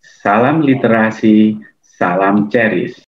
Salam literasi, salam Ceris.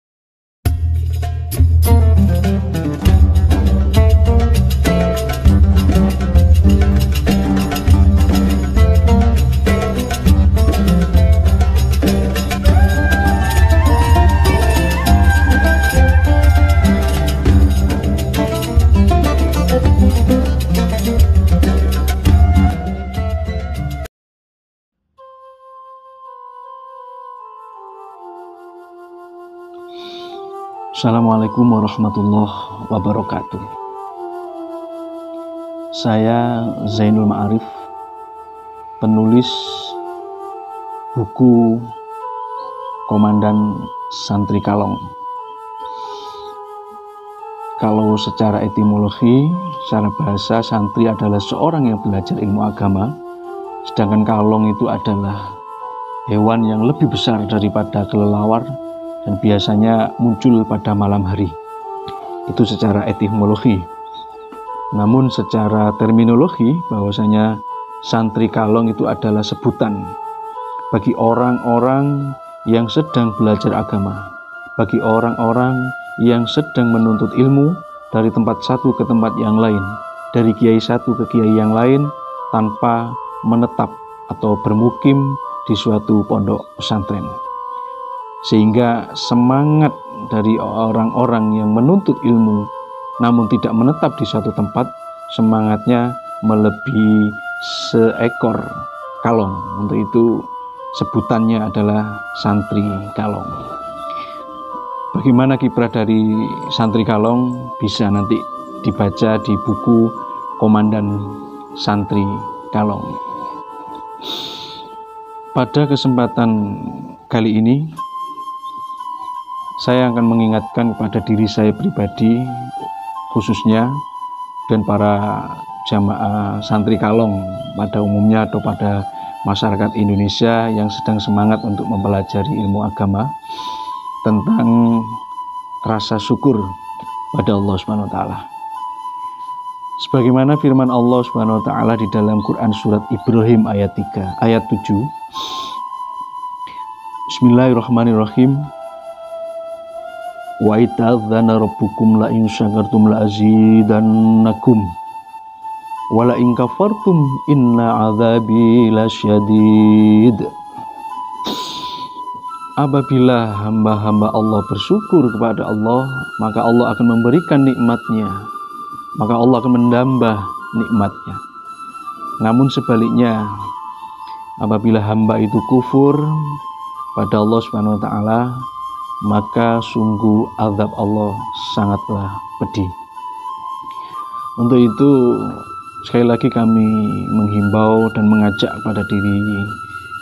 Assalamualaikum warahmatullahi wabarakatuh. Saya Zainul Ma'arif, penulis buku Komandan Santri Kalong. Kalau secara etimologi, secara bahasa, santri adalah seorang yang belajar ilmu agama, sedangkan kalong itu adalah hewan yang lebih besar daripada kelelawar dan biasanya muncul pada malam hari. Itu secara etimologi. Namun secara terminologi, bahwasanya santri kalong itu adalah sebutan bagi orang-orang yang sedang belajar agama, bagi orang-orang yang sedang menuntut ilmu dari tempat satu ke tempat yang lain, dari kiai satu ke kiai yang lain, tanpa menetap atau bermukim di suatu pondok pesantren. Sehingga semangat dari orang-orang yang menuntut ilmu namun tidak menetap di suatu tempat, semangatnya melebihi seekor kalong. Untuk itu sebutannya adalah santri kalong. Bagaimana kiprah dari santri kalong bisa nanti dibaca di buku Komandan Santri Kalong. Pada kesempatan kali ini saya akan mengingatkan kepada diri saya pribadi khususnya dan para jamaah santri kalong pada umumnya atau pada masyarakat Indonesia yang sedang semangat untuk mempelajari ilmu agama tentang rasa syukur pada Allah Subhanahu wa taala. Sebagaimana firman Allah Subhanahu wa taala di dalam Quran surat Ibrahim ayat 3, ayat 7. Bismillahirrahmanirrahim. Wa itadzana rabbukum la in syakartum la azidannakum wa la in kafartum inna adzabi lasyadid. Apabila hamba-hamba Allah bersyukur kepada Allah, maka Allah akan memberikan nikmatnya, maka Allah akan menambah nikmatnya. Namun sebaliknya, apabila hamba itu kufur pada Allah Subhanahu wa taala, maka sungguh azab Allah sangatlah pedih. Untuk itu sekali lagi kami menghimbau dan mengajak pada diri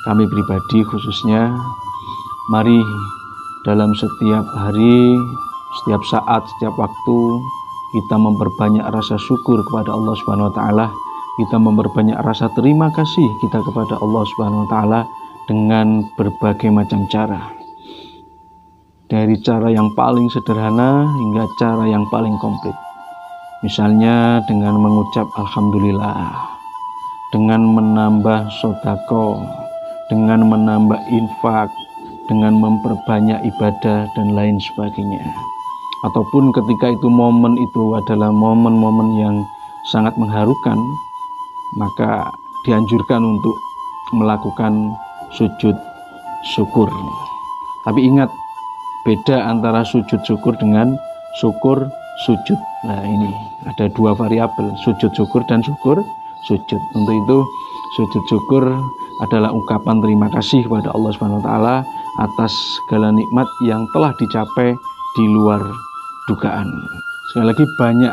kami pribadi khususnya, mari dalam setiap hari, setiap saat, setiap waktu kita memperbanyak rasa syukur kepada Allah Subhanahu wa taala. Kita memperbanyak rasa terima kasih kita kepada Allah Subhanahu wa taala dengan berbagai macam cara. Dari cara yang paling sederhana hingga cara yang paling komplit. Misalnya dengan mengucap alhamdulillah, dengan menambah sodako, dengan menambah infak, dengan memperbanyak ibadah dan lain sebagainya. Ataupun ketika itu momen itu adalah momen-momen yang sangat mengharukan, maka dianjurkan untuk melakukan sujud syukur. Tapi ingat, beda antara sujud syukur dengan syukur sujud. Nah, ini ada dua variabel, sujud syukur dan syukur sujud. Untuk itu sujud syukur adalah ungkapan terima kasih kepada Allah Subhanahu wa taala atas segala nikmat yang telah dicapai di luar dugaan. Sekali lagi, banyak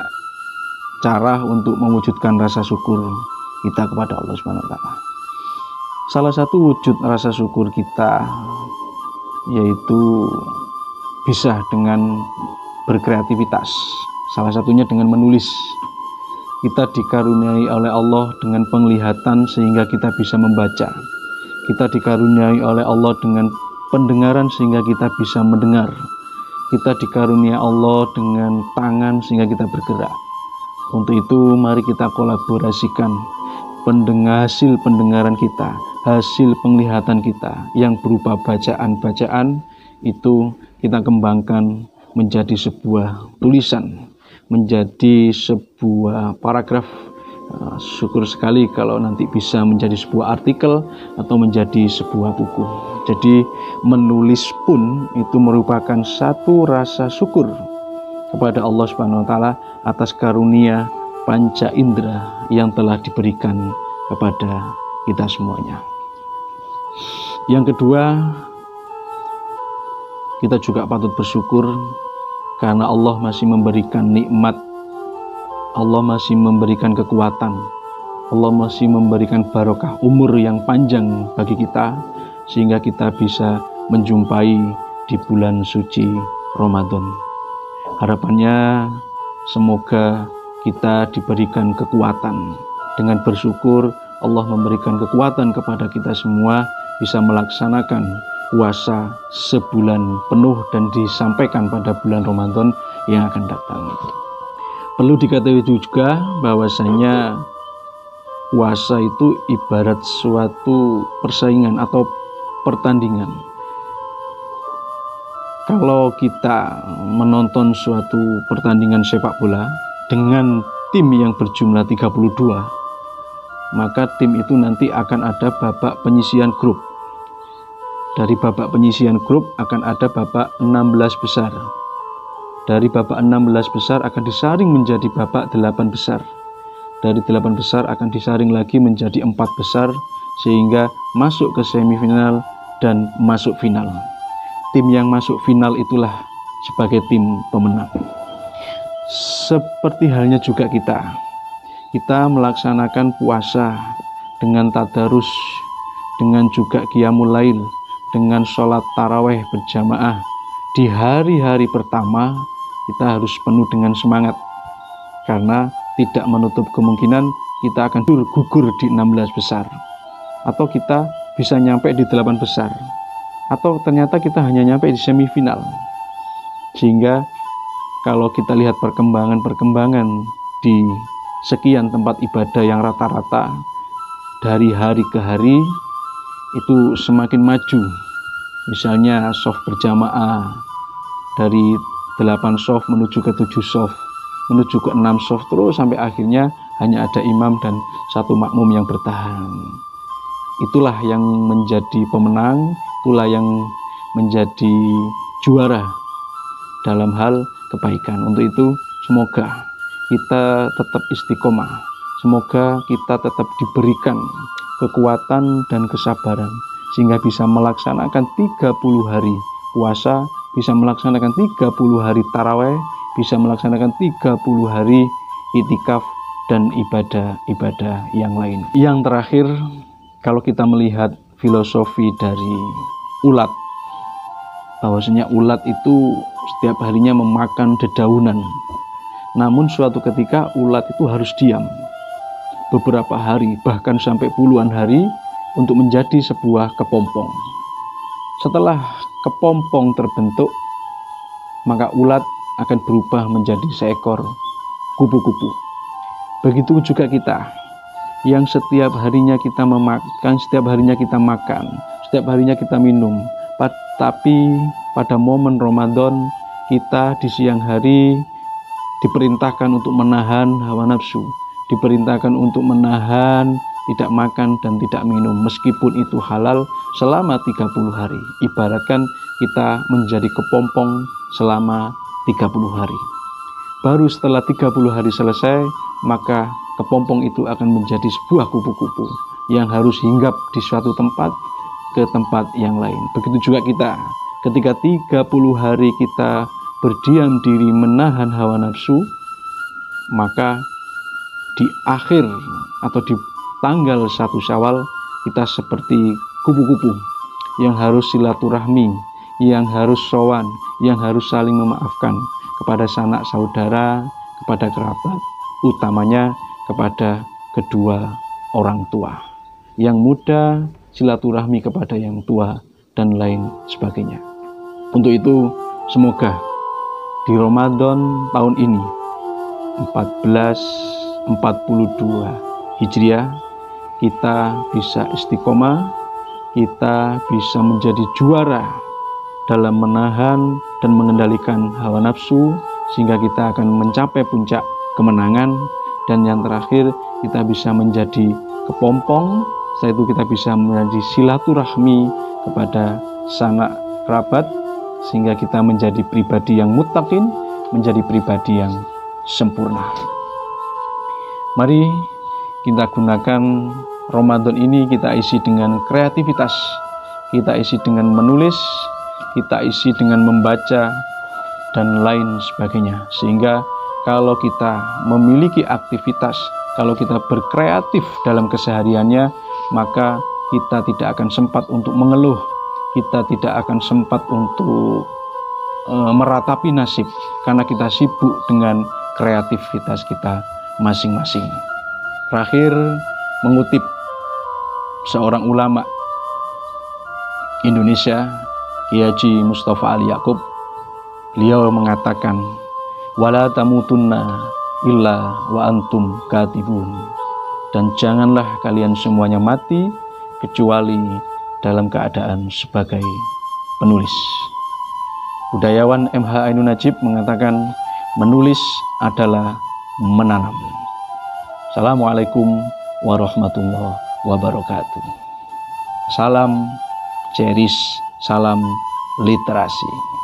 cara untuk mewujudkan rasa syukur kita kepada Allah Subhanahu wa taala. Salah satu wujud rasa syukur kita yaitu bisa dengan berkreativitas, salah satunya dengan menulis. Kita dikaruniai oleh Allah dengan penglihatan sehingga kita bisa membaca. Kita dikaruniai oleh Allah dengan pendengaran sehingga kita bisa mendengar. Kita dikaruniai Allah dengan tangan sehingga kita bergerak. Untuk itu mari kita kolaborasikan hasil pendengaran kita, hasil penglihatan kita yang berupa bacaan-bacaan itu kita kembangkan menjadi sebuah tulisan, menjadi sebuah paragraf. Syukur sekali kalau nanti bisa menjadi sebuah artikel atau menjadi sebuah buku. Jadi menulis pun itu merupakan satu rasa syukur kepada Allah Subhanahu wa taala atas karunia panca indera yang telah diberikan kepada kita semuanya. Yang kedua, kita juga patut bersyukur karena Allah masih memberikan nikmat, Allah masih memberikan kekuatan, Allah masih memberikan barokah umur yang panjang bagi kita, sehingga kita bisa menjumpai di bulan suci Ramadan. Harapannya semoga kita diberikan kekuatan. Dengan bersyukur, Allah memberikan kekuatan kepada kita semua bisa melaksanakan puasa sebulan penuh dan disampaikan pada bulan Ramadan yang akan datang. Perlu diketahui juga bahwasanya puasa itu ibarat suatu persaingan atau pertandingan. Kalau kita menonton suatu pertandingan sepak bola dengan tim yang berjumlah 32, maka tim itu nanti akan ada babak penyisihan grup. Dari babak penyisihan grup akan ada babak 16 besar. Dari babak 16 besar akan disaring menjadi babak 8 besar. Dari 8 besar akan disaring lagi menjadi 4 besar sehingga masuk ke semifinal dan masuk final. Tim yang masuk final itulah sebagai tim pemenang. Seperti halnya juga kita melaksanakan puasa dengan tadarus, dengan juga qiyamul lail, dengan sholat taraweh berjamaah. Di hari-hari pertama kita harus penuh dengan semangat, karena tidak menutup kemungkinan kita akan gugur di 16 besar, atau kita bisa nyampe di 8 besar, atau ternyata kita hanya nyampe di semifinal. Sehingga kalau kita lihat perkembangan di sekian tempat ibadah yang rata-rata dari hari ke hari itu semakin maju. Misalnya shaf berjamaah dari 8 shaf menuju ke 7 shaf, menuju ke 6 shaf, terus sampai akhirnya hanya ada imam dan satu makmum yang bertahan. Itulah yang menjadi pemenang, itulah yang menjadi juara dalam hal kebaikan. Untuk itu semoga kita tetap istiqomah, semoga kita tetap diberikan kekuatan dan kesabaran sehingga bisa melaksanakan 30 hari puasa, bisa melaksanakan 30 hari taraweh, bisa melaksanakan 30 hari itikaf dan ibadah-ibadah yang lain. Yang terakhir, kalau kita melihat filosofi dari ulat, bahwasanya ulat itu setiap harinya memakan dedaunan. Namun suatu ketika ulat itu harus diam beberapa hari, bahkan sampai puluhan hari untuk menjadi sebuah kepompong. Setelah kepompong terbentuk, maka ulat akan berubah menjadi seekor kupu-kupu. Begitu juga kita, yang setiap harinya kita memakan, setiap harinya kita makan, setiap harinya kita minum, tapi pada momen Ramadan kita di siang hari diperintahkan untuk menahan hawa nafsu, diperintahkan untuk menahan tidak makan dan tidak minum, meskipun itu halal selama 30 hari. Ibaratkan kita menjadi kepompong selama 30 hari. Baru setelah 30 hari selesai, maka kepompong itu akan menjadi sebuah kupu-kupu yang harus hinggap di suatu tempat ke tempat yang lain. Begitu juga kita, ketika 30 hari kita berdiam diri menahan hawa nafsu, maka di akhir atau di tanggal 1 Syawal kita seperti kupu-kupu yang harus silaturahmi, yang harus sowan, yang harus saling memaafkan kepada sanak saudara, kepada kerabat, utamanya kepada kedua orang tua. Yang muda silaturahmi kepada yang tua dan lain sebagainya. Untuk itu semoga di Ramadan tahun ini 1442 Hijriah kita bisa istiqomah, kita bisa menjadi juara dalam menahan dan mengendalikan hawa nafsu, sehingga kita akan mencapai puncak kemenangan. Dan yang terakhir, kita bisa menjadi kepompong, setelah itu kita bisa menjadi silaturahmi kepada sanak kerabat, sehingga kita menjadi pribadi yang muttaqin, menjadi pribadi yang sempurna. Mari kita gunakan Ramadan ini, kita isi dengan kreativitas, kita isi dengan menulis, kita isi dengan membaca, dan lain sebagainya. Sehingga kalau kita memiliki aktivitas, kalau kita berkreatif dalam kesehariannya, maka kita tidak akan sempat untuk mengeluh, kita tidak akan sempat untuk meratapi nasib, karena kita sibuk dengan kreativitas kita masing-masing. Terakhir, mengutip seorang ulama Indonesia, Kiai Haji Mustafa Ali Yaakob, beliau mengatakan, wala tamutunna illa wa antum katibun, dan janganlah kalian semuanya mati kecuali dalam keadaan sebagai penulis. Budayawan MH Ainun Najib mengatakan, menulis adalah menanam. Assalamualaikum warahmatullahi wabarakatuh. Salam Ceris, salam literasi.